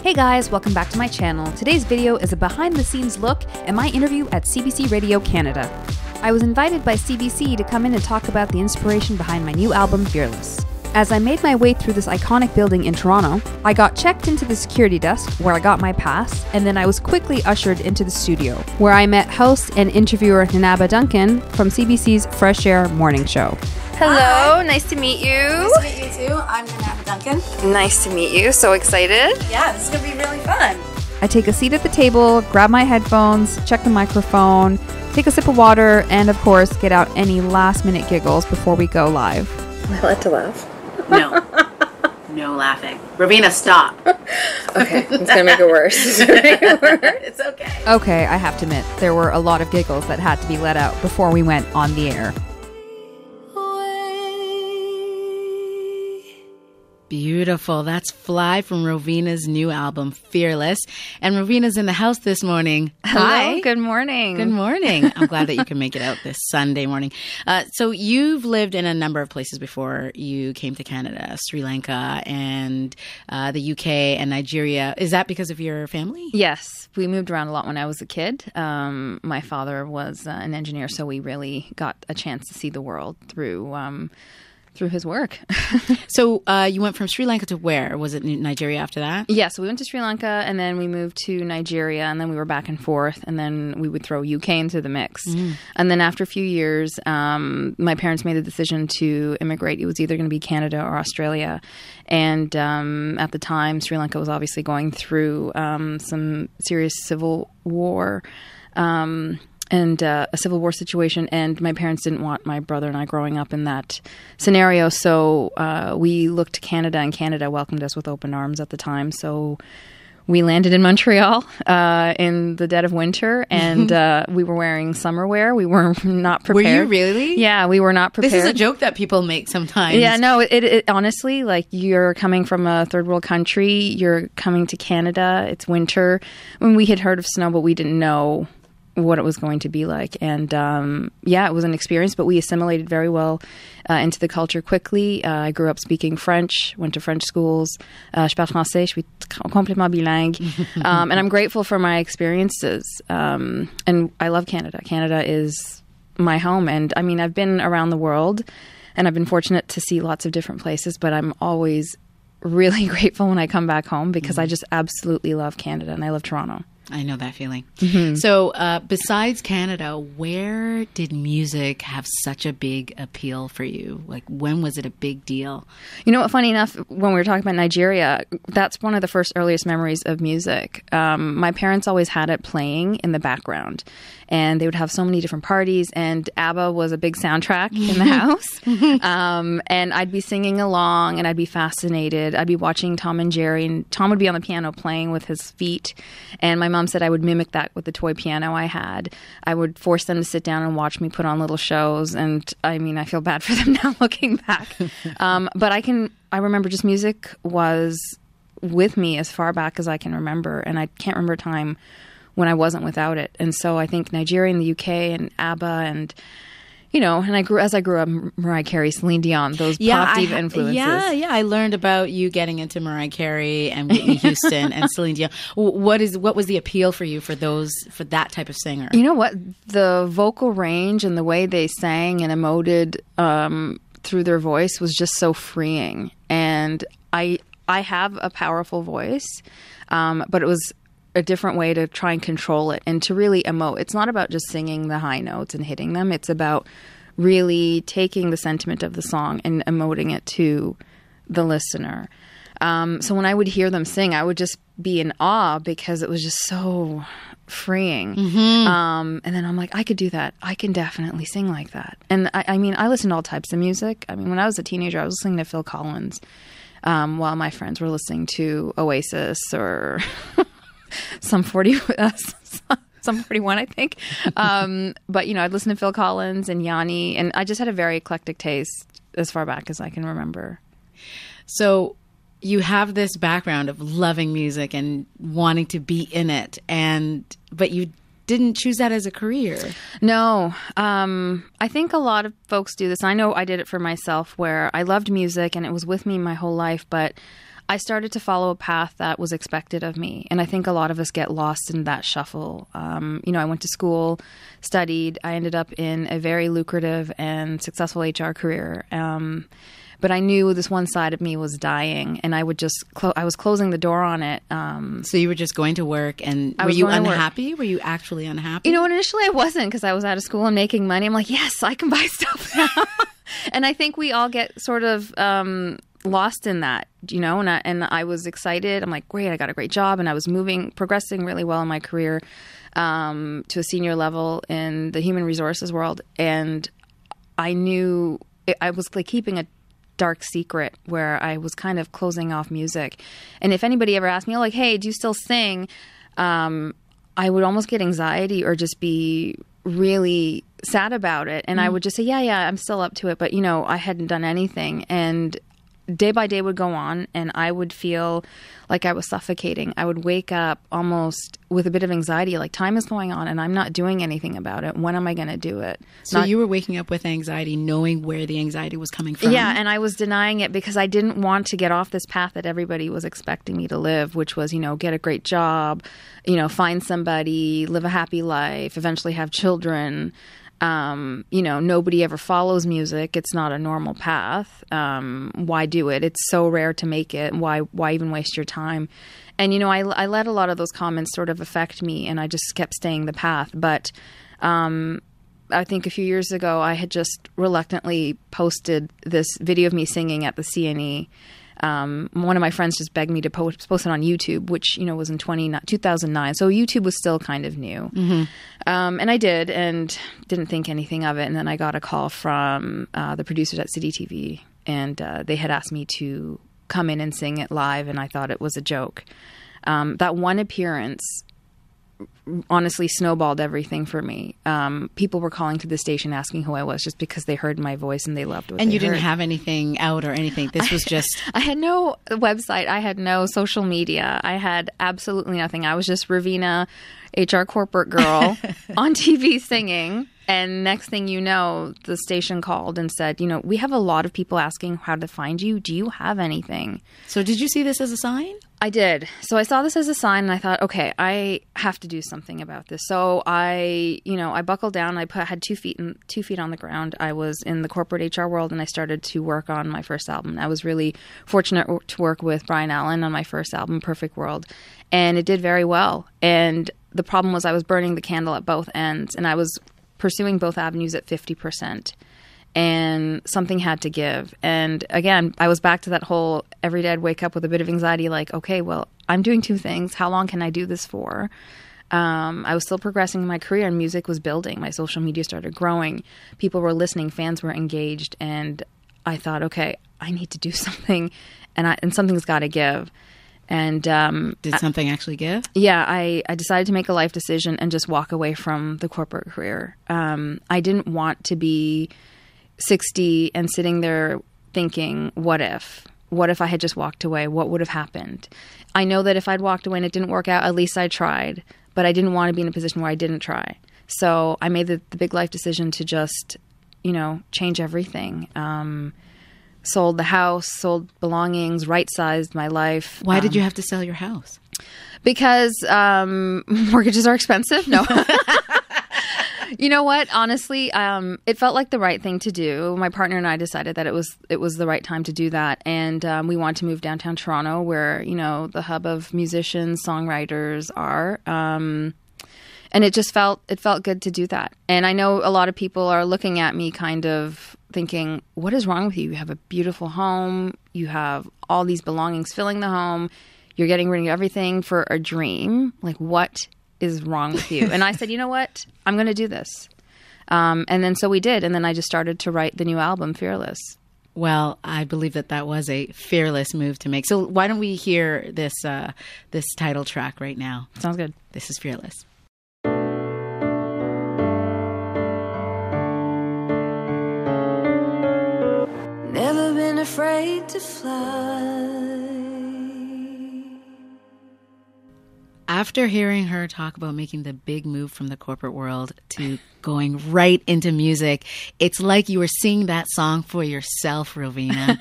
Hey guys, welcome back to my channel. Today's video is a behind-the-scenes look at my interview at CBC Radio Canada. I was invited by CBC to come in and talk about the inspiration behind my new album, Fearless. As I made my way through this iconic building in Toronto, I got checked into the security desk where I got my pass, and then I was quickly ushered into the studio, where I met host and interviewer Nanaba Duncan from CBC's Fresh Air morning show. Hello, Hi. nice to meet you. Nice to meet you too. I'm Nanaba Duncan. Nice to meet you, so excited. Yeah, this is going to be really fun. I take a seat at the table, grab my headphones, check the microphone, take a sip of water, and of course, get out any last-minute giggles before we go live. Am I allowed to laugh? No. No laughing. Roveena, stop. Okay, it's going to make it worse. It's okay. Okay, I have to admit, there were a lot of giggles that had to be let out before we went on the air. Beautiful. That's Fly from Roveena's new album, Fearless. And Roveena's in the house this morning. Hi. Hello, good morning. Good morning. I'm glad that you can make it out this Sunday morning. So you've lived in a number of places before you came to Canada, Sri Lanka and the UK and Nigeria. Is that because of your family? Yes, we moved around a lot when I was a kid. My father was an engineer, so we really got a chance to see the world through his work. So you went from Sri Lanka to where? Was it Nigeria after that? Yeah, so we went to Sri Lanka, and then we moved to Nigeria, and then we were back and forth, and then we would throw UK into the mix. And then after a few years, my parents made the decision to immigrate. It was either going to be Canada or Australia. And at the time, Sri Lanka was obviously going through some serious civil war. And a civil war situation, and my parents didn't want my brother and I growing up in that scenario, so we looked to Canada, and Canada welcomed us with open arms at the time. So we landed in Montreal in the dead of winter, and we were wearing summer wear. We were not prepared. Were you really? Yeah, we were not prepared. This is a joke that people make sometimes. Yeah, no, it honestly, like, you're coming from a third world country, you're coming to Canada, it's winter. I mean, we had heard of snow, but we didn't know what it was going to be like. And yeah, it was an experience, but we assimilated very well into the culture quickly. I grew up speaking French, went to French schools. Je parle français, je suis complètement bilingue. And I'm grateful for my experiences. And I love Canada. Canada is my home. And I mean, I've been around the world, and I've been fortunate to see lots of different places, but I'm always really grateful when I come back home, because I just absolutely love Canada, and I love Toronto. I know that feeling. So besides Canada, where did music have such a big appeal for you? Like, when was it a big deal? You know what, funny enough, when we were talking about Nigeria, that's one of the first earliest memories of music. My parents always had it playing in the background, and they would have so many different parties, and ABBA was a big soundtrack in the house. And I'd be singing along, and I'd be fascinated. I'd be watching Tom and Jerry, and Tom would be on the piano playing with his feet, and my mom said I would mimic that with the toy piano I had. I would force them to sit down and watch me put on little shows, and I mean, I feel bad for them now looking back. But I remember just music was with me as far back as I can remember, and I can't remember a time when I wasn't without it. And so I think Nigeria and the UK and ABBA, and you know, and as I grew up, Mariah Carey, Celine Dion, those pop diva influences. Yeah. I learned about you getting into Mariah Carey and Whitney Houston and Celine Dion. What was the appeal for you for that type of singer? You know what? The vocal range and the way they sang and emoted through their voice was just so freeing. And I have a powerful voice, but it was a different way to try and control it and to really emote. It's not about just singing the high notes and hitting them. It's about really taking the sentiment of the song and emoting it to the listener. So when I would hear them sing, I would just be in awe, because it was just so freeing. And then I'm like, I could do that. I can definitely sing like that. And I mean, I listen to all types of music. I mean, when I was a teenager, I was listening to Phil Collins while my friends were listening to Oasis or Some 41, I think. But, you know, I'd listen to Phil Collins and Yanni, and I just had a very eclectic taste as far back as I can remember. So you have this background of loving music and wanting to be in it, but you didn't choose that as a career. No. I think a lot of folks do this. I know I did it for myself, where I loved music and it was with me my whole life, but I started to follow a path that was expected of me. And I think a lot of us get lost in that shuffle. I went to school, studied. I ended up in a very lucrative and successful HR career. But I knew this one side of me was dying, and I would just I was closing the door on it. So you were just going to work, and were you unhappy? Were you actually unhappy? Initially I wasn't, because I was out of school and making money. I'm like, yes, I can buy stuff now. And I think we all get sort of lost in that, and I was excited. I'm like, great, I got a great job, and I was progressing really well in my career to a senior level in the human resources world. And I knew I was like keeping a dark secret where I was kind of closing off music. And if anybody ever asked me, like, hey, do you still sing? I would almost get anxiety or just be really sad about it. And I would just say, yeah, I'm still up to it. But, I hadn't done anything. And day by day would go on, and I would feel like I was suffocating. I would wake up almost with a bit of anxiety, like time is going on and I'm not doing anything about it. When am I going to do it? So you were waking up with anxiety, knowing where the anxiety was coming from? Yeah, and I was denying it because I didn't want to get off this path that everybody was expecting me to live, which was, get a great job, find somebody, live a happy life, eventually have children. Nobody ever follows music. It's not a normal path. Why do it? It's so rare to make it. Why even waste your time? And, I let a lot of those comments sort of affect me, and I just kept staying the path. But I think a few years ago, I had just reluctantly posted this video of me singing at the CNE. One of my friends just begged me to post it on YouTube, which, was in 2009. So YouTube was still kind of new. Mm-hmm. And I did, and didn't think anything of it. And then I got a call from the producers at City TV, and they had asked me to come in and sing it live, and I thought it was a joke. That one appearance honestly snowballed everything for me. People were calling to the station asking who I was just because they heard my voice and they loved what they heard. And you didn't have anything out or anything. This was just... I had no website. I had no social media. I had absolutely nothing. I was just Roveena, HR corporate girl on TV singing. And next thing you know, the station called and said, we have a lot of people asking how to find you. Do you have anything? So did you see this as a sign? I did. So I saw this as a sign, and I thought, okay, I have to do something about this. So I buckled down. I had 2 feet on the ground. I was in the corporate HR world, and I started to work on my first album. I was really fortunate to work with Brian Allen on my first album, Perfect World, and it did very well. And the problem was I was burning the candle at both ends, and I was pursuing both avenues at 50%. And something had to give. And again, I was back to that whole every day I'd wake up with a bit of anxiety, like, okay, well, I'm doing 2 things. How long can I do this for? I was still progressing in my career, and music was building. My social media started growing. People were listening. Fans were engaged. And I thought, okay, I need to do something, and something's got to give. And did something actually give? Yeah, I decided to make a life decision and just walk away from the corporate career. I didn't want to be 60 and sitting there thinking, what if? What if I had just walked away? What would have happened? I know that if I'd walked away and it didn't work out, at least I tried. But I didn't want to be in a position where I didn't try. So I made the big life decision to just, change everything. Sold the house, sold belongings, right-sized my life. Why did you have to sell your house? Because mortgages are expensive. No. You know what? Honestly, it felt like the right thing to do. My partner and I decided that it was the right time to do that. And we wanted to move downtown Toronto where, the hub of musicians, songwriters are. And it just felt good to do that. And I know a lot of people are looking at me kind of thinking, what is wrong with you? You have a beautiful home. You have all these belongings filling the home. You're getting rid of everything for a dream. Like, what is wrong with you? And I said, you know what? I'm going to do this. And then so we did. And then I just started to write the new album, Fearless. Well, I believe that was a fearless move to make. So why don't we hear this title track right now? Sounds good. This is Fearless. Never been afraid to fly. After hearing her talk about making the big move from the corporate world to going right into music, it's like you were singing that song for yourself, Roveena.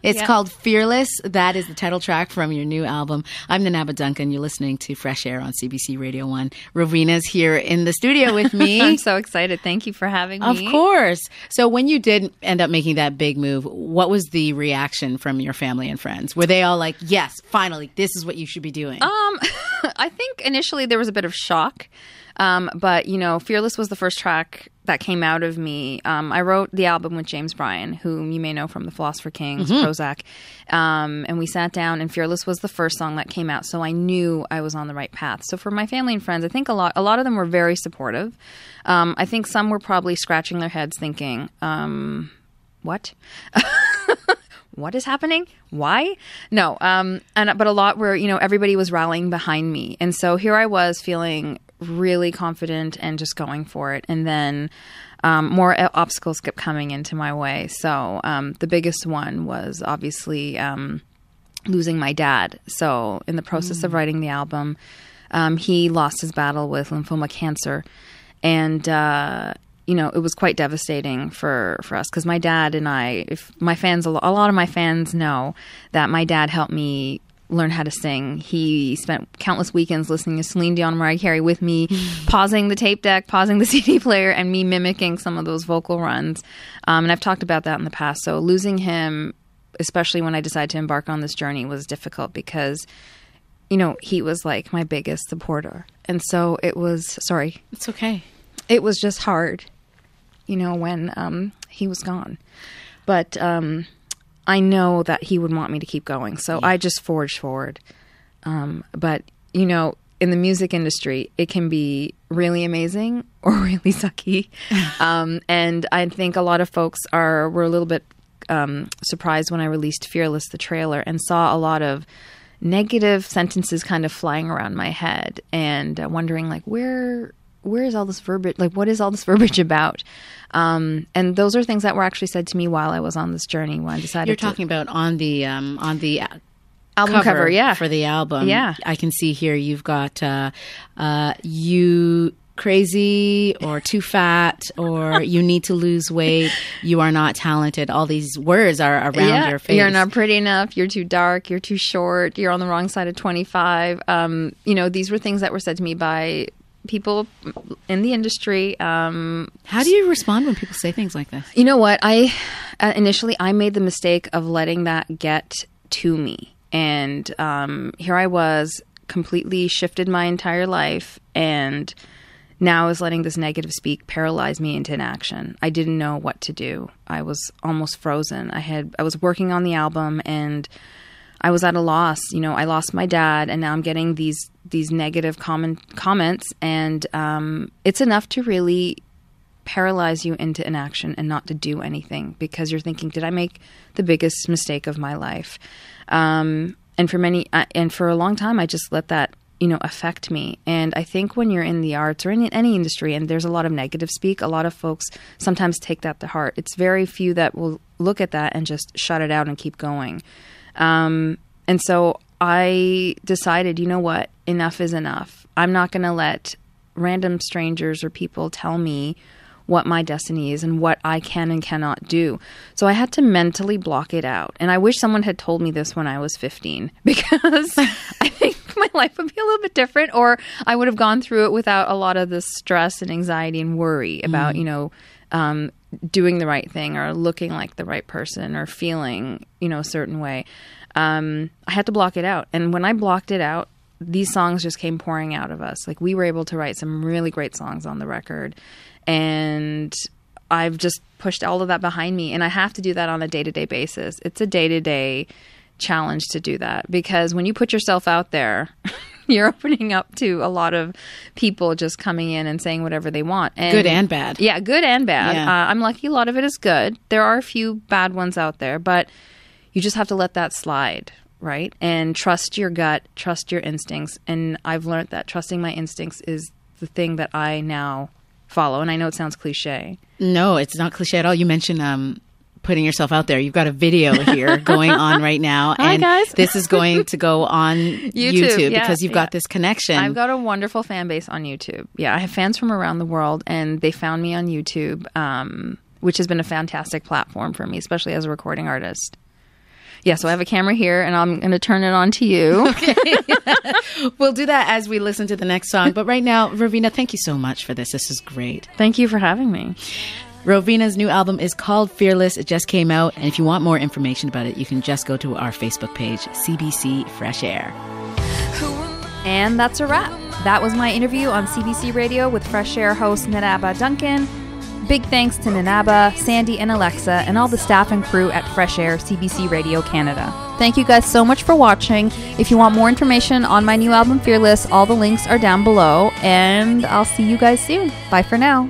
It's called Fearless. That is the title track from your new album. I'm Nanaba Duncan. You're listening to Fresh Air on CBC Radio 1. Roveena's here in the studio with me. I'm so excited. Thank you for having me. Of course. So when you did end up making that big move, what was the reaction from your family and friends? Were they all like, yes, finally, this is what you should be doing? I think initially there was a bit of shock. But, you know, Fearless was the first track that came out of me. I wrote the album with James Bryan, whom you may know from the Philosopher Kings, Prozac. And we sat down, and Fearless was the first song that came out. So I knew I was on the right path. So for my family and friends, I think a lot of them were very supportive. I think some were probably scratching their heads thinking, what? What is happening? Why? No. But a lot were, you know, everybody was rallying behind me. And so here I was feeling really confident and just going for it. And then more obstacles kept coming into my way. So the biggest one was obviously losing my dad. So in the process of writing the album, he lost his battle with lymphoma cancer. And you know, it was quite devastating for us because my dad and I, if my fans, a lot of my fans know that my dad helped me learn how to sing. He spent countless weekends listening to Celine Dion and Mariah Carey with me, pausing the tape deck, pausing the CD player, and me mimicking some of those vocal runs. And I've talked about that in the past. So losing him, especially when I decided to embark on this journey, was difficult because, you know, he was like my biggest supporter. And so it was, sorry. It's okay. It was just hard, you know, when he was gone. But I know that he would want me to keep going. So I just forged forward. But, you know, in the music industry, it can be really amazing or really sucky. And I think a lot of folks were a little bit surprised when I released Fearless, the trailer, and saw a lot of negative sentences kind of flying around my head and wondering, like, where is all this verbiage? Like, what is all this verbiage about? And those are things that were actually said to me while I was on this journey when I decided You're talking about on the album cover, yeah. For the album. Yeah. I can see here you've got you crazy or too fat or you need to lose weight, you are not talented. All these words are around your face. You're not pretty enough, you're too dark, you're too short, you're on the wrong side of 25. You know, these were things that were said to me by people in the industry. How do you respond when people say things like this? You know what? Initially I made the mistake of letting that get to me. And here I was, completely shifted my entire life, and now I was letting this negative speak paralyze me into inaction. I didn't know what to do. I was almost frozen. I was working on the album, and I was at a loss. You know, I lost my dad, and now I'm getting these negative comments, and it's enough to really paralyze you into inaction and not to do anything because you're thinking, did I make the biggest mistake of my life? And for a long time, I just let that, you know, affect me. And I think when you're in the arts or in any industry and there's a lot of negative speak, a lot of folks sometimes take that to heart. It's very few that will look at that and just shut it out and keep going. And so I decided, you know what, enough is enough. I'm not going to let random strangers or people tell me what my destiny is and what I can and cannot do. So I had to mentally block it out. And I wish someone had told me this when I was 15 because I think my life would be a little bit different, or I would have gone through it without a lot of the stress and anxiety and worry about, you know, doing the right thing or looking like the right person or feeling, you know, a certain way. I had to block it out. And when I blocked it out, these songs just came pouring out of us. Like, we were able to write some really great songs on the record. And I've just pushed all of that behind me. And I have to do that on a day-to-day basis. It's a day-to-day challenge to do that. Because when you put yourself out there, you're opening up to a lot of people just coming in and saying whatever they want. And, good and bad. Yeah, good and bad. Yeah. I'm lucky a lot of it is good. There are a few bad ones out there. But you just have to let that slide, right? And trust your gut, trust your instincts. And I've learned that trusting my instincts is the thing that I now follow. And I know it sounds cliche. No, it's not cliche at all. You mentioned putting yourself out there. You've got a video here going on right now. Hi, and guys. This is going to go on YouTube because you've got this connection. I've got a wonderful fan base on YouTube. Yeah, I have fans from around the world, and they found me on YouTube, which has been a fantastic platform for me, especially as a recording artist. Yeah, so I have a camera here, and I'm going to turn it on to you. Okay. We'll do that as we listen to the next song. But right now, Roveena, thank you so much for this. This is great. Thank you for having me. Roveena's new album is called Fearless. It just came out. And if you want more information about it, you can just go to our Facebook page, CBC Fresh Air. And that's a wrap. That was my interview on CBC Radio with Fresh Air host Nanaba Duncan. Big thanks to Nanaba, Sandy, and Alexa, and all the staff and crew at Fresh Air CBC Radio Canada. Thank you guys so much for watching. If you want more information on my new album Fearless, all the links are down below, and I'll see you guys soon. Bye for now.